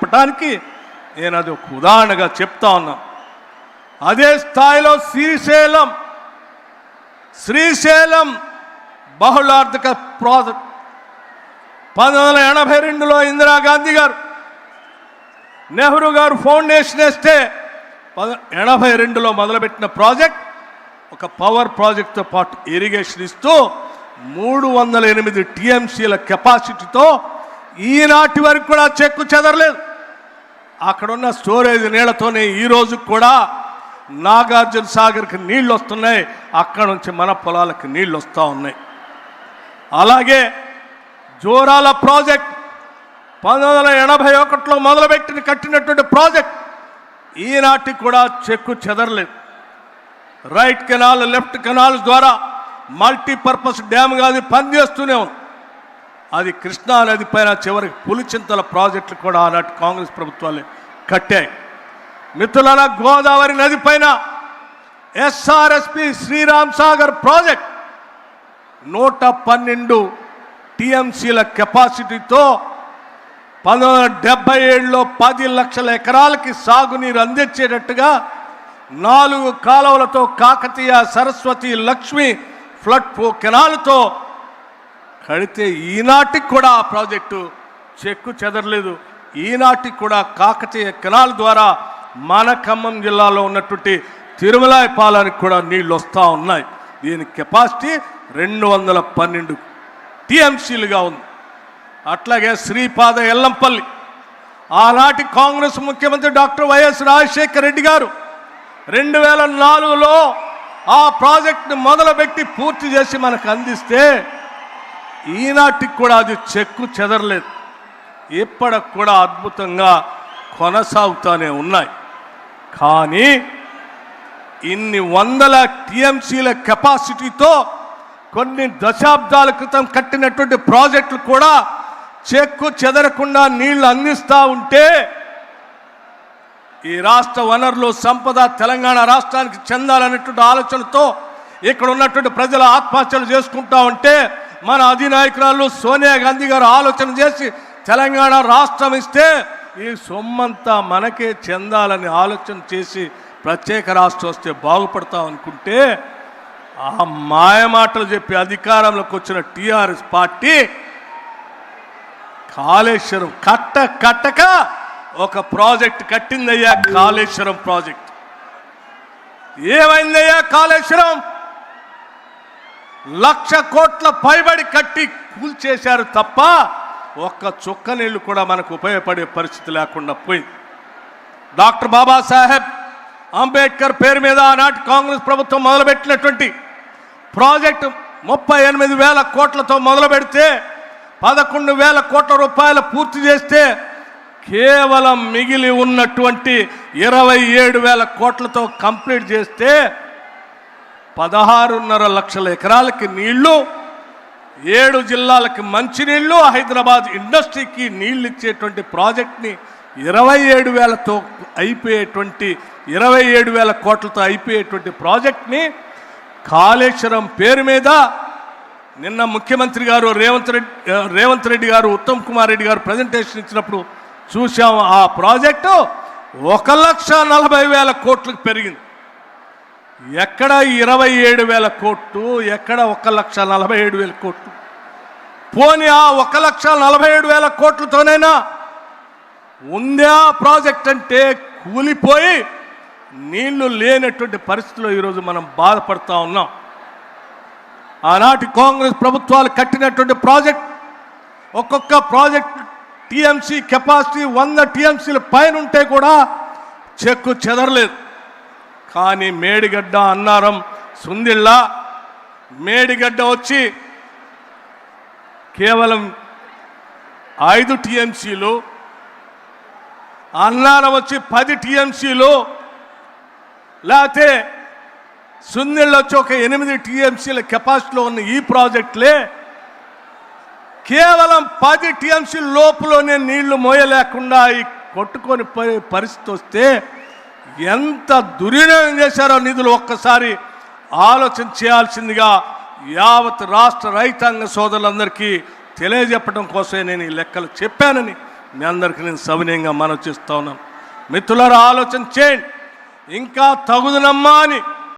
చెప్పడానికి నేను అది ఒక ఉదాహరణగా చెప్తా ఉన్నా. అదే స్థాయిలో శ్రీశైలం బహుళార్థక ప్రాజెక్ట్ 1982లో ఇందిరాగాంధీ గారు నెహ్రూ గారు ఫౌండేషన్ వేస్తే 82లో మొదలుపెట్టిన ప్రాజెక్ట్ ఒక పవర్ ప్రాజెక్ట్తో పాటు ఇరిగేషన్ ఇస్తూ 308 టీఎంసీల కెపాసిటీతో ఈనాటి వరకు కూడా చెక్కు చెదరలేదు. అక్కడున్న స్టోరేజ్ నీళ్లతోనే ఈరోజు కూడా నాగార్జున సాగర్కి నీళ్ళు వస్తున్నాయి, అక్కడ నుంచి మన పొలాలకు నీళ్ళు వస్తూ ఉన్నాయి. అలాగే జోరాల ప్రాజెక్ట్ 1981లో మొదలుపెట్టిన కట్టినటువంటి ప్రాజెక్ట్ ఈనాటికి కూడా చెక్కు చెదరలేదు. రైట్ కెనాల్ లెఫ్ట్ కెనాల్ ద్వారా మల్టీపర్పస్ డ్యామ్గా అది పనిచేస్తూనే ఉంది. అది కృష్ణా నది పైన చివరికి పులిచింతల ప్రాజెక్టులు కూడా ఆనాటి కాంగ్రెస్ ప్రభుత్వాలు కట్టాయి. మిత్రులారా, గోదావరి నది పైన ఎస్ఆర్ఎస్పి శ్రీరామ్ సాగర్ ప్రాజెక్ట్ 112 టీఎంసీల కెపాసిటీతో 1977లో 10 లక్షల ఎకరాలకి సాగునీరు అందించేటట్టుగా 4 కాలువలతో కాకతీయ, సరస్వతి, లక్ష్మి ఫ్లడ్ కెనాల్తో కడితే ఈనాటికి కూడా ఆ ప్రాజెక్టు చెక్కు చెదరలేదు. ఈనాటికి కూడా కాకతీయ కెనాల్ ద్వారా మన ఖమ్మం జిల్లాలో ఉన్నటువంటి తిరుమలాయపాలానికి కూడా నీళ్ళు వస్తూ ఉన్నాయి. దీని కెపాసిటీ 212 టీఎంసీలుగా ఉంది. అట్లాగే శ్రీపాద ఎల్లంపల్లి ఆనాటి కాంగ్రెస్ ముఖ్యమంత్రి డాక్టర్ వైఎస్ రాజశేఖర రెడ్డి గారు 2004లో ఆ ప్రాజెక్టును మొదలుపెట్టి పూర్తి చేసి మనకు అందిస్తే ఈనాటికి కూడా అది చెక్కు చెదరలేదు. ఇప్పటికి కూడా అద్భుతంగా కొనసాగుతూనే ఉన్నాయి. కానీ ఇన్ని వందల టీఎంసీల కెపాసిటీతో కొన్ని దశాబ్దాల క్రితం కట్టినటువంటి ప్రాజెక్టులు కూడా చెక్కు చెదరకుండా నీళ్లు అందిస్తూ ఉంటే ఈ రాష్ట్ర వనరులు సంపద తెలంగాణ రాష్ట్రానికి చెందాలనేటువంటి ఆలోచనతో ఇక్కడ ఉన్నటువంటి ప్రజల ఆత్మహత్యలు చేసుకుంటా ఉంటే మన అధినాయకురాలు సోనియా గాంధీ గారు ఆలోచన చేసి తెలంగాణ రాష్ట్రం ఇస్తే ఈ సొమ్మంతా మనకే చెందాలని ఆలోచన చేసి ప్రత్యేక రాష్ట్రం వస్తే బాగుపడతాం అనుకుంటే ఆ మాయమాటలు చెప్పి అధికారంలోకి వచ్చిన టీఆర్ఎస్ పార్టీ కాళేశ్వరం కట్టక ఒక ప్రాజెక్ట్ కట్టిందయ్యా. కాళేశ్వరం ప్రాజెక్ట్ ఏమైందయ్యా? కాళేశ్వరం 1,00,000 కోట్ల పైబడి కట్టి కూల్చేశారు తప్ప ఒక్క చుక్క నీళ్లు కూడా మనకు ఉపయోగపడే పరిస్థితి లేకుండా పోయింది. డాక్టర్ బాబాసాహెబ్ అంబేద్కర్ పేరు మీద ఆనాటి కాంగ్రెస్ ప్రభుత్వం మొదలుపెట్టినటువంటి ప్రాజెక్టు 38,000 కోట్లతో మొదలు పెడితే 11,000 కోట్ల రూపాయలు పూర్తి చేస్తే కేవలం మిగిలి ఉన్నటువంటి 27,000 కోట్లతో కంప్లీట్ చేస్తే 16.5 లక్షల ఎకరాలకి నీళ్లు, 7 జిల్లాలకి మంచినీళ్లు, హైదరాబాద్ ఇండస్ట్రీకి నీళ్లు ఇచ్చేటువంటి ప్రాజెక్ట్ని 27,000తో అయిపోయేటువంటి 27,000 కోట్లతో అయిపోయేటువంటి ప్రాజెక్ట్ని పేరు మీద నిన్న ముఖ్యమంత్రి గారు రేవంత్ రెడ్డి గారు, ఉత్తమ్ కుమార్ రెడ్డి గారు ప్రజెంటేషన్ ఇచ్చినప్పుడు చూసాము. ఆ ప్రాజెక్టు 1,40,000 కోట్లకు పెరిగింది. ఎక్కడ 27,000 కోట్లు, ఎక్కడ 1,47,000 కోట్లు? పోనీ ఆ 1,47,000 కోట్లతోనైనా ఉందా ప్రాజెక్ట్ అంటే కూలిపోయి నీళ్లు లేనటువంటి పరిస్థితుల్లో ఈరోజు మనం బాధపడుతూ ఉన్నాం. ఆనాటి కాంగ్రెస్ ప్రభుత్వాలు కట్టినటువంటి ప్రాజెక్ట్ ఒక్కొక్క ప్రాజెక్ట్ టీఎంసీ కెపాసిటీ 100 టీఎంసీల పైన ఉంటే కూడా చెక్కు చెదరలేదు. కానీ మేడిగడ్డ, అన్నారం, సుందిళ్ళ, మేడిగడ్డ వచ్చి కేవలం 5 టీఎంసీలు, అన్నారం వచ్చి 10 టీఎంసీలు, లేకపోతే సుందిళ్ళు వచ్చి ఒక 8 టీఎంసీల కెపాసిటీలో ఉన్న ఈ ప్రాజెక్టులే కేవలం 10 టీఎంసీ లోపులోనే నీళ్లు మోయలేకుండా కొట్టుకొని పోయే పరిస్థితి వస్తే ఎంత దుర్వినియోగం చేశారో నిధులు ఒక్కసారి ఆలోచన చేయాల్సిందిగా యావత్ రాష్ట్ర రైతాంగ సోదరులందరికీ తెలియజెప్పడం కోసమే నేను ఈ లెక్కలు చెప్పానని మీ అందరికీ నేను సవినయంగా మనవి చేస్తా ఉన్నాను. మిత్రులారా, ఆలోచన చేయండి. ఇంకా తగుదనమ్మా అని